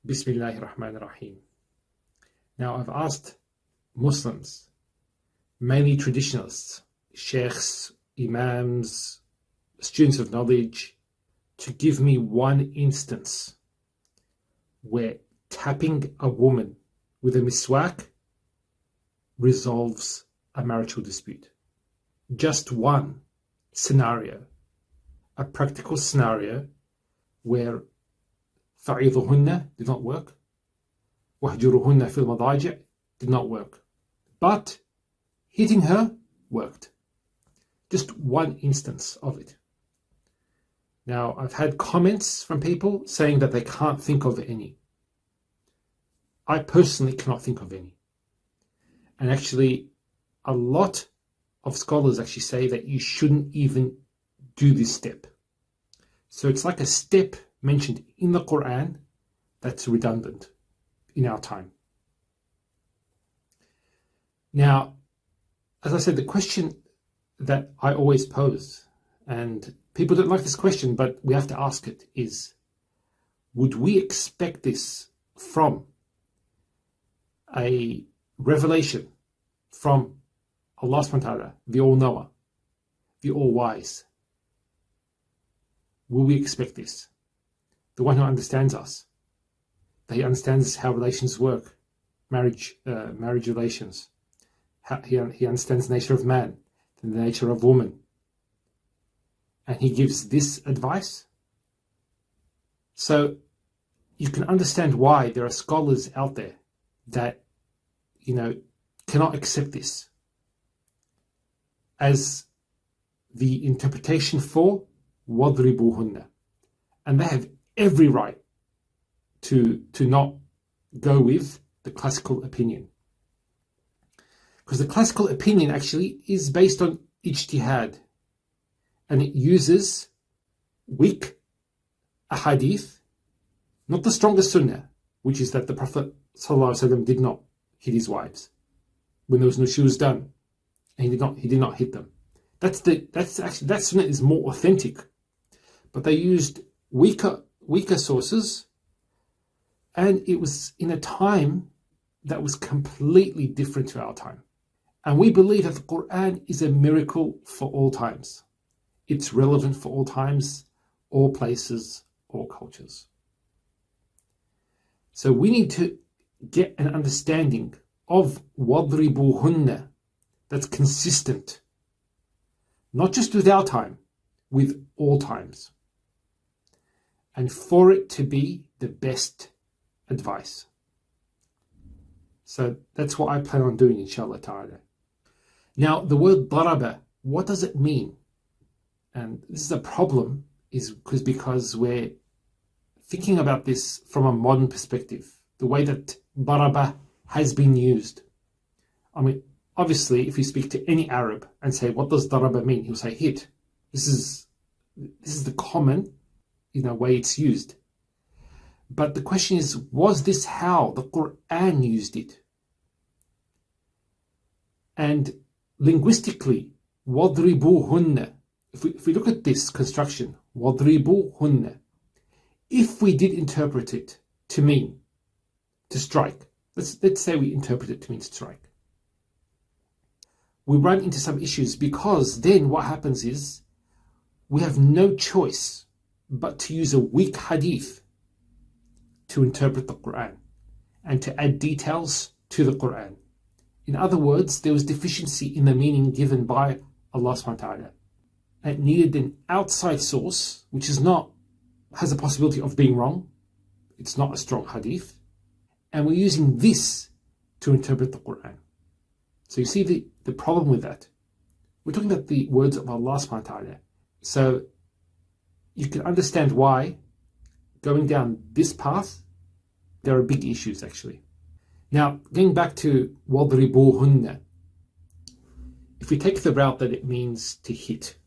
Bismillahir Rahmanir Rahim. Now, I've asked Muslims, mainly traditionalists, sheikhs, imams, students of knowledge, to give me one instance where tapping a woman with a miswak resolves a marital dispute. Just one scenario, a practical scenario where فَعِظُهُنَّ did not work, وَهْجُرُهُنَّ فِي الْمَضَاجِعِ did not work, but hitting her worked. Just one instance of it. Now, I've had comments from people saying that they can't think of any. I personally cannot think of any. And actually, a lot of scholars actually say that you shouldn't even do this step. So it's like a step mentioned in the Quran that's redundant in our time. Now, as I said, the question that I always pose, and people don't like this question, but we have to ask it, is, would we expect this from a revelation from Allah subhanahu wa ta'ala, the all-knower, the all-wise? Will we expect this? The one who understands us, that he understands how relations work, marriage relations. He understands the nature of man, the nature of woman. And he gives this advice. So you can understand why there are scholars out there that, cannot accept this as the interpretation for وَضْرِبُهُنَّ. And they have every right to not go with the classical opinion. Because the classical opinion actually is based on ijtihad. And it uses weak ahadith, not the strongest sunnah, which is that the Prophet ﷺ did not hit his wives when there was no shoes done, and he did not hit them. That sunnah is more authentic, but they used weaker sources, and it was in a time that was completely different to our time. And we believe that the Quran is a miracle for all times. It's relevant for all times, all places, all cultures. So we need to get an understanding of وَضْرِبُهُنَّ that's consistent, not just with our time, with all times, and for it to be the best advice. So that's what I plan on doing, inshallah ta'ala. Now, the word daraba, what does it mean? And this is a problem, because we're thinking about this from a modern perspective, the way that daraba has been used. I mean, obviously, if you speak to any Arab and say, what does daraba mean? He'll say hit. This is the common, way it's used. But the question is, was this how the Quran used it? And linguistically, وَضْرِبُهُنَّ, if we look at this construction, وَضْرِبُهُنَّ, if we did interpret it to mean to strike, let's say we interpret it to mean to strike, we run into some issues, because then what happens is we have no choice but to use a weak hadith to interpret the Quran and to add details to the Quran. In other words, there was deficiency in the meaning given by Allah subhanahu wa ta'ala. It needed an outside source, which has a possibility of being wrong. It's not a strong hadith. And we're using this to interpret the Quran. So you see the problem with that. We're talking about the words of Allah subhanahu wa ta'ala. So you can understand why going down this path, there are big issues actually. Now, getting back to وَضْرِبُهُنَّ, if we take the route that it means to hit,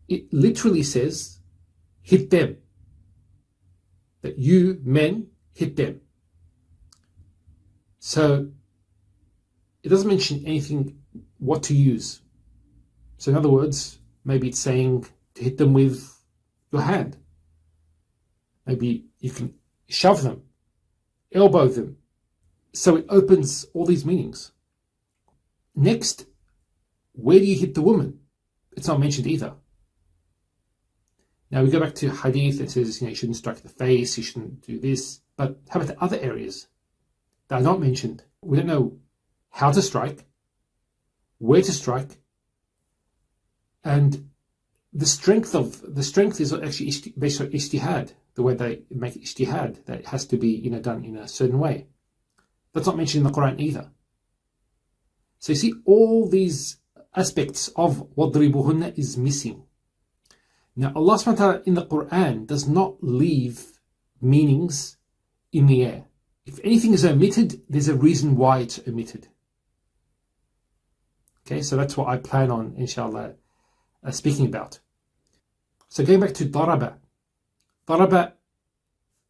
it literally says, hit them. That you, men, hit them. So, it doesn't mention anything what to use. So in other words, maybe it's saying to hit them with your hand. Maybe you can shove them, elbow them. So it opens all these meanings. Next, where do you hit the woman? It's not mentioned either. Now we go back to hadith that says, you shouldn't strike the face, you shouldn't do this. But how about the other areas that are not mentioned? We don't know how to strike, where to strike, and the strength is actually based on ijtihad, the way they make ijtihad, that it has to be done in a certain way. That's not mentioned in the Quran either. So you see, all these aspects of وَضْرِبُهُنَّ is missing. Now Allah subhanahu wa ta'ala in the Quran does not leave meanings in the air. If anything is omitted, there's a reason why it's omitted. Okay, so that's what I plan on, inshallah, speaking about. So going back to daraba. Daraba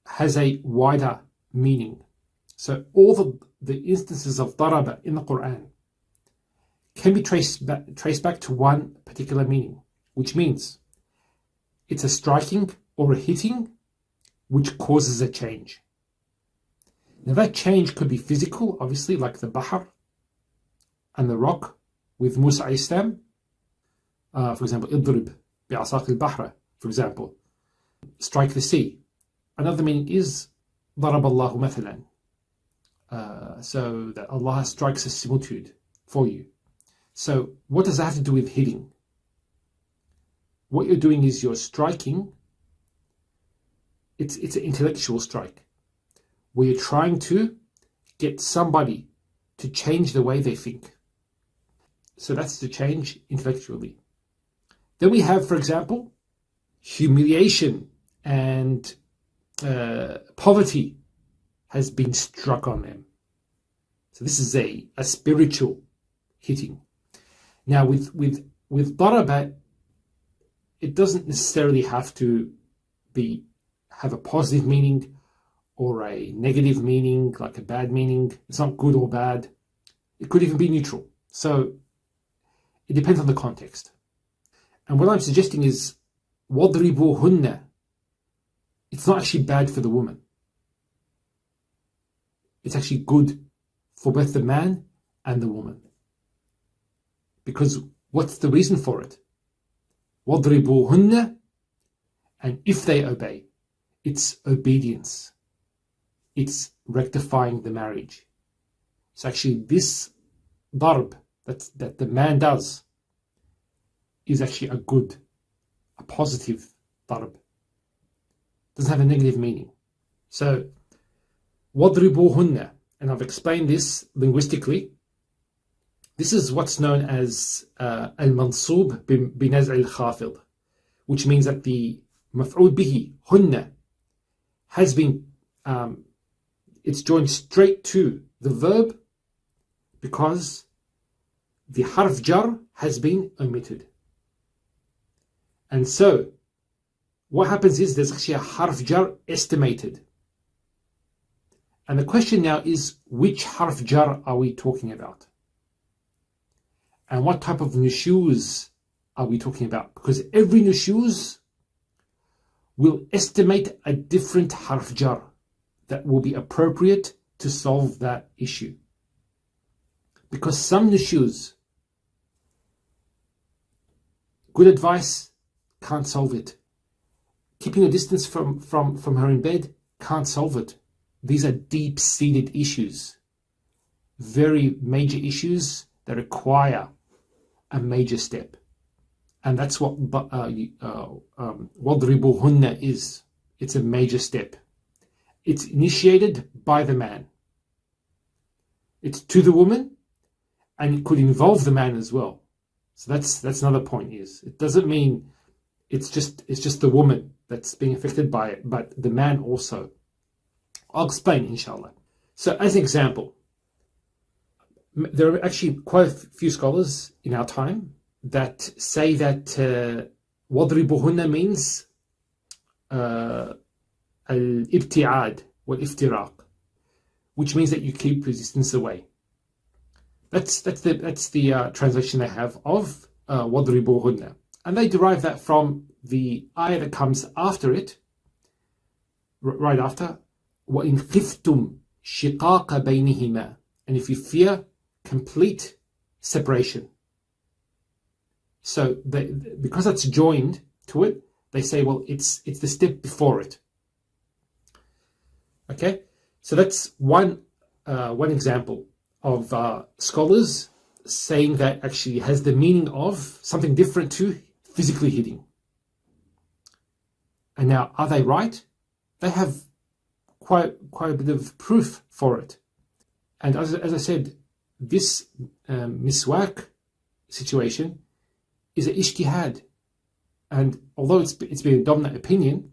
has a wider meaning. So all the instances of daraba in the Quran can be traced back to one particular meaning, which means it's a striking or a hitting which causes a change. Now that change could be physical, obviously, like the Bahr and the rock with Musa alayhi salam. For example, idrib bi'asaq al-bahra, for example, strike the sea. Another meaning is daraballahu mathalan, so that Allah strikes a similitude for you. So what does that have to do with hitting? What you're doing is you're striking. It's an intellectual strike, where you're trying to get somebody to change the way they think. So that's the change intellectually. Then we have, for example, humiliation and poverty has been struck on them. So this is a spiritual hitting. Now with daraba, it doesn't necessarily have to have a positive meaning or a negative meaning, like a bad meaning. It's not good or bad. It could even be neutral. So it depends on the context. And what I'm suggesting is وَضْرِبُهُنَّ. It's not actually bad for the woman. It's actually good for both the man and the woman. Because what's the reason for it? وَضْرِبُهُنَّ. And if they obey, it's obedience. It's rectifying the marriage. So actually this darb that the man does is actually a positive darb. Doesn't have a negative meaning. So وَضْرِبُهُنَّ, and I've explained this linguistically. This is what's known as al-mansub binaz al-khafid, which means that the maf'ud bihi, hunna, has been, it's joined straight to the verb because the harf jar has been omitted. And so what happens is there's actually a harf jar estimated. And the question now is, which harf jar are we talking about? And what type of nushuz are we talking about? Because every nushuz will estimate a different harf jar that will be appropriate to solve that issue. Because some nushuz, good advice can't solve it. Keeping a distance from her in bed can't solve it. These are deep-seated issues, very major issues that require a major step. And that's what وَضْرِبُهُنَّ is. It's a major step. It's initiated by the man. It's to the woman, and it could involve the man as well. So that's another point. Is it doesn't mean it's just the woman that's being affected by it, but the man also. I'll explain, inshallah. So as an example, there are actually quite a few scholars in our time that say that وَضْرِبُهُنَّ means al-ibti'ad wal-iftiraq, which means that you keep resistance away. That's the translation they have of وَضْرِبُهُنَّ. And they derive that from the ayah that comes after it, right after, وَإِنْ خِفْتُمْ شِقَاقَ بَيْنِهِمَا, and if you fear complete separation. So because that's joined to it, they say, well, it's the step before it. Okay, so that's one example of scholars saying that actually has the meaning of something different to physically hitting. And now, are they right? They have quite a bit of proof for it. And as I said, this miswak situation is an ijtihad. And although it's been a dominant opinion,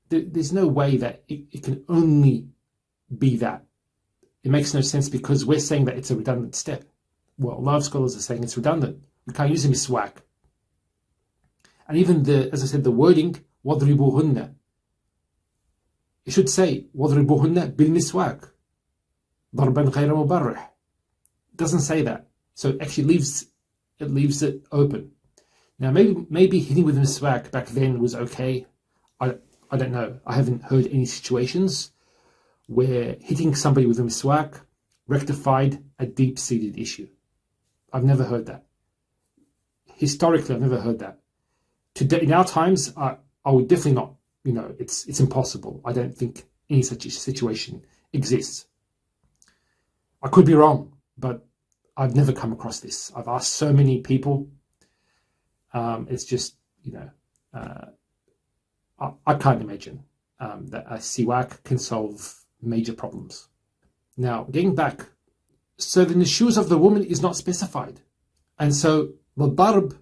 there's no way that it can only be that. It makes no sense because we're saying that it's a redundant step. Well, a lot of scholars are saying it's redundant. We can't use a miswak. And even as I said, the wording, adhribuhunna, it should say, adhribuhunna bil miswak, darban ghayra mubarrih. It doesn't say that. So it actually leaves it open. Now, maybe hitting with a miswak back then was okay. I don't know. I haven't heard any situations where hitting somebody with a miswak rectified a deep-seated issue. I've never heard that. Historically, I've never heard that. Today, in our times, I would definitely not. It's impossible. I don't think any such situation exists. I could be wrong, but I've never come across this. I've asked so many people. It's just, I can't imagine that a siwak can solve major problems. Now, getting back, so then the shoes of the woman is not specified. And so the darb,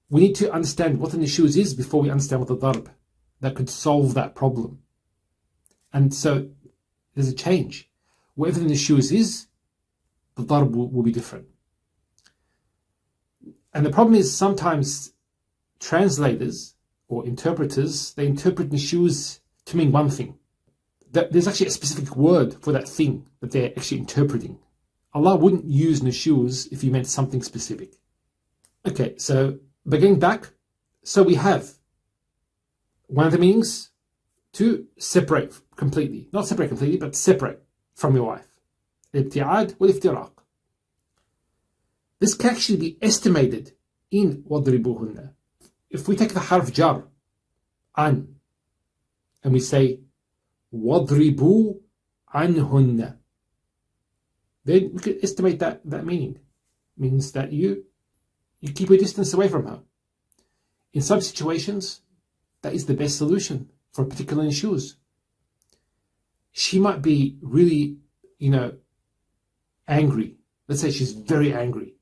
we need to understand what the nishuz is before we understand what the darb that could solve that problem. And so there's a change. Whatever the nishuz is, the darb will be different. And the problem is sometimes translators or interpreters, they interpret nishuz to mean one thing. There's actually a specific word for that thing that they're actually interpreting. Allah wouldn't use nishuz if He meant something specific. Okay, so getting back, so we have one of the meanings to separate completely. Not separate completely, but separate from your wife. Ibti'ad wal iftiraq. This can actually be estimated in wadribuhunna. If we take the harf jar, an, and we say wadribu anhunna, then we could estimate that meaning. It means that you keep a distance away from her. In some situations, that is the best solution for a particular nishuz. She might be really, angry. Let's say she's very angry.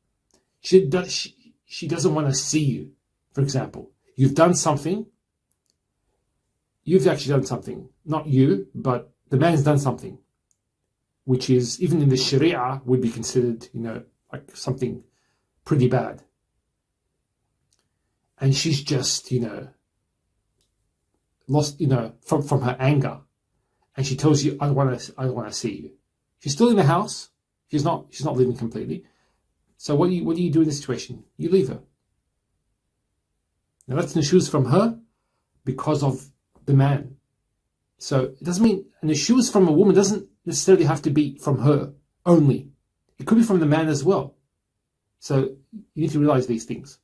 She doesn't want to see you, for example. You've actually done something. Not you, but the man's done something, which is, even in the Sharia, would be considered, like something pretty bad. And she's just, lost, from her anger. And she tells you, I want to see you. She's still in the house. She's not leaving completely. So what do you do in this situation? You leave her. Now that's nishuz from her because of the man. So it doesn't mean, and nishuz from a woman doesn't necessarily have to be from her only. It could be from the man as well. So you need to realize these things.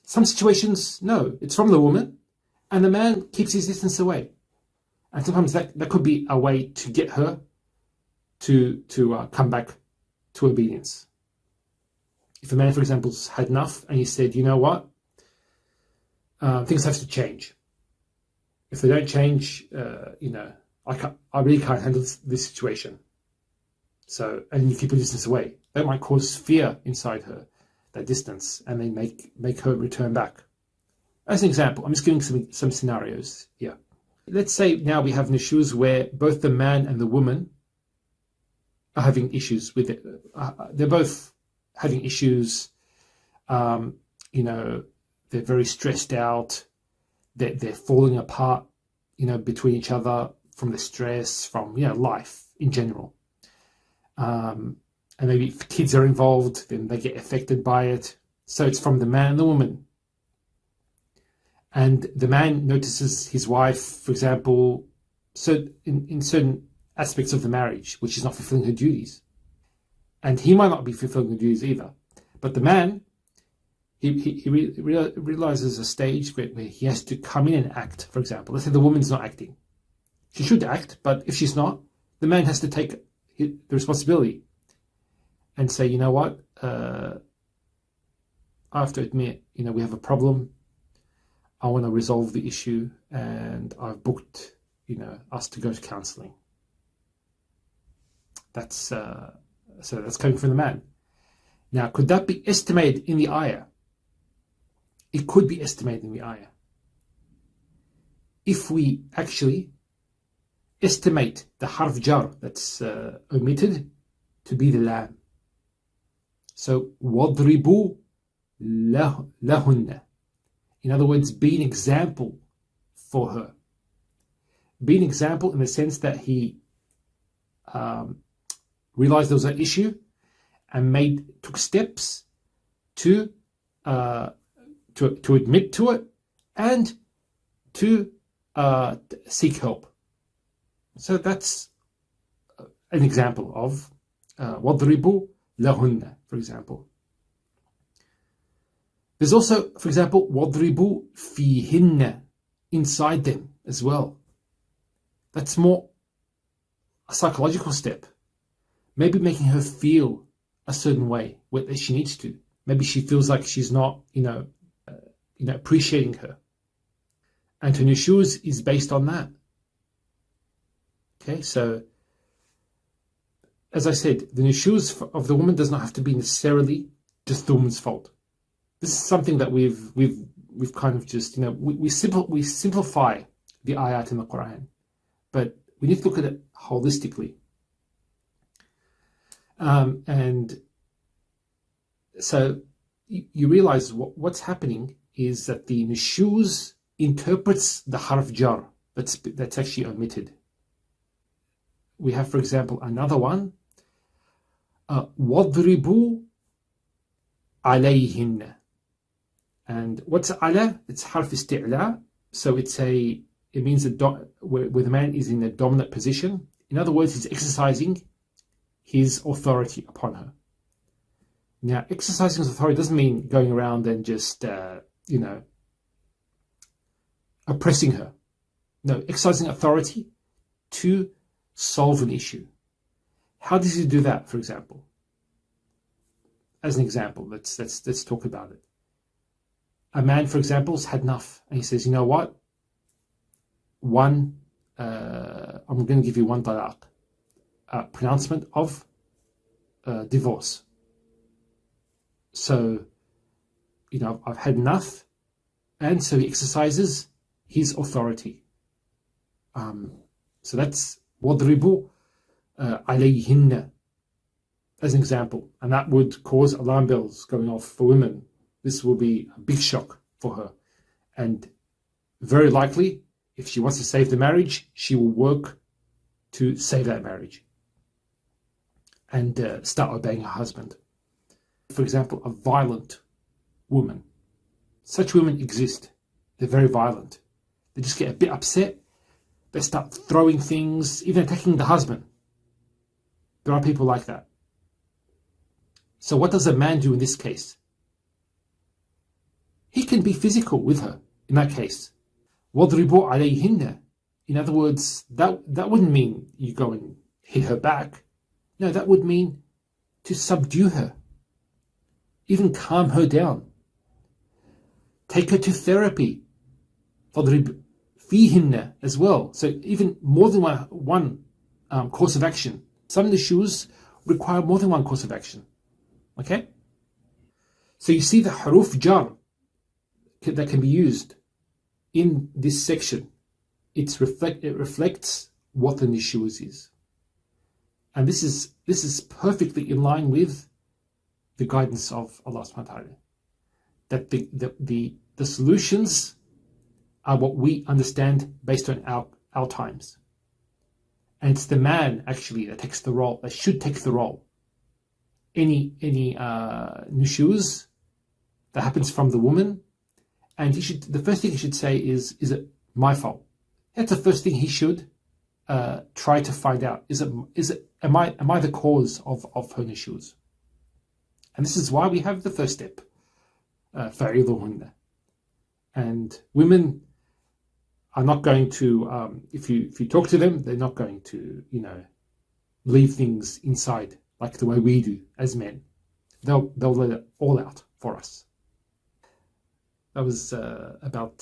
Some situations, no, it's from the woman, and the man keeps his distance away. And sometimes that could be a way to get her to come back to obedience. If a man, for example, had enough and he said, you know what, things have to change. If they don't change, I really can't handle this situation. So, and you keep a distance away. That might cause fear inside her, that distance, and then make her return back. As an example, I'm just giving some scenarios here. Let's say now we have nishuz where both the man and the woman are having issues with it. They're both having issues. They're very stressed out. They're falling apart, between each other from the stress, from life in general. And maybe if kids are involved, then they get affected by it. So it's from the man and the woman. And the man notices his wife, for example, so in certain aspects of the marriage which is not fulfilling her duties. And he might not be fulfilling the duties either. But the man, he realizes a stage where he has to come in and act, for example. Let's say the woman's not acting. She should act, but if she's not, the man has to take the responsibility and say, you know what, I have to admit, we have a problem. I want to resolve the issue, and I've booked, us to go to counseling. That's coming from the man. Now, could that be estimated in the ayah? It could be estimated in the ayah. If we actually estimate the harf jar that's omitted to be the lam. So, وَاضْرِبُوا لَهُنَّ. In other words, be an example for her. Be an example in the sense that he realized there was an issue and took steps to admit to it and to seek help. So that's an example of وَاضْرِبُوا لَهُنَّ, for example. There's also, for example, وَاضْرِبُوا فِيهِنَّ, inside them as well. That's more a psychological step. Maybe making her feel a certain way that she needs to. Maybe she feels like she's not, appreciating her. And her nushuz is based on that. Okay, so as I said, the nushuz of the woman does not have to be necessarily just the woman's fault. This is something that we've kind of just, we simplify the ayat in the Quran, but we need to look at it holistically. And so you realize what's happening is that the nushuz interprets the harf jar that's actually omitted. We have, for example, another one, وَاضْرِبُوا عَلَيْهِنَّ. And what's ala? It's harf isti'la. So it means where the man is in a dominant position. In other words, he's exercising his authority upon her. Now, exercising his authority doesn't mean going around and just, oppressing her. No, exercising authority to solve an issue. How does he do that, for example? As an example, let's talk about it. A man, for example, has had enough, and he says, you know what? I'm going to give you one talaq, pronouncement of divorce. So, I've had enough, and so he exercises his authority. So that's وَاضْرِبُوا عَلَيْهِنَّ as an example, and that would cause alarm bells going off for women. This will be a big shock for her, and very likely, if she wants to save the marriage, she will work to save that marriage and start obeying her husband. For example, a violent woman. Such women exist. They're very violent. They just get a bit upset. They start throwing things, even attacking the husband. There are people like that. So what does a man do in this case? He can be physical with her in that case. وَاضْرِبُوا عَلَيْهِنَّ. In other words, that wouldn't mean you go and hit her back. No, that would mean to subdue her. Even calm her down. Take her to therapy. فَاضْرِبْ فِيهِنَّ as well. So even more than one course of action. Some issues require more than one course of action. Okay? So you see the haruf jar that can be used in this section. It reflects what the nushuz is. And this is perfectly in line with the guidance of Allah subhanahu wa ta'ala. That the solutions are what we understand based on our times. And it's the man actually that takes the role, that should take the role. Any nushuz that happens from the woman, and the first thing he should say is it my fault? That's the first thing he should try to find out, am I the cause of her nishuz? And this is why we have the first step, فَعِظُهُنَّ. And women are not going to, if you talk to them, they're not going to, leave things inside like the way we do as men. They'll let it all out for us. That was about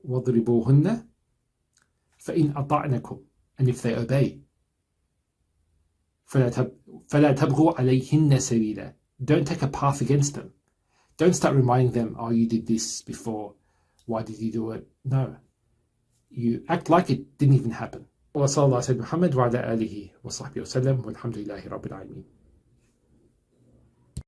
وَضْرِبُوهُنَّ فَإِنْ أَطَعْنَكُمْ. And if they obey, فَلَا تَبْغُوا عَلَيْهِنَّ سَبِيلًا. Don't take a path against them. Don't start reminding them, oh, you did this before, why did you do it? No. You act like it didn't even happen. وصلى الله على محمد وعلى آله وصحبه وسلم والحمد لله رب العالمين.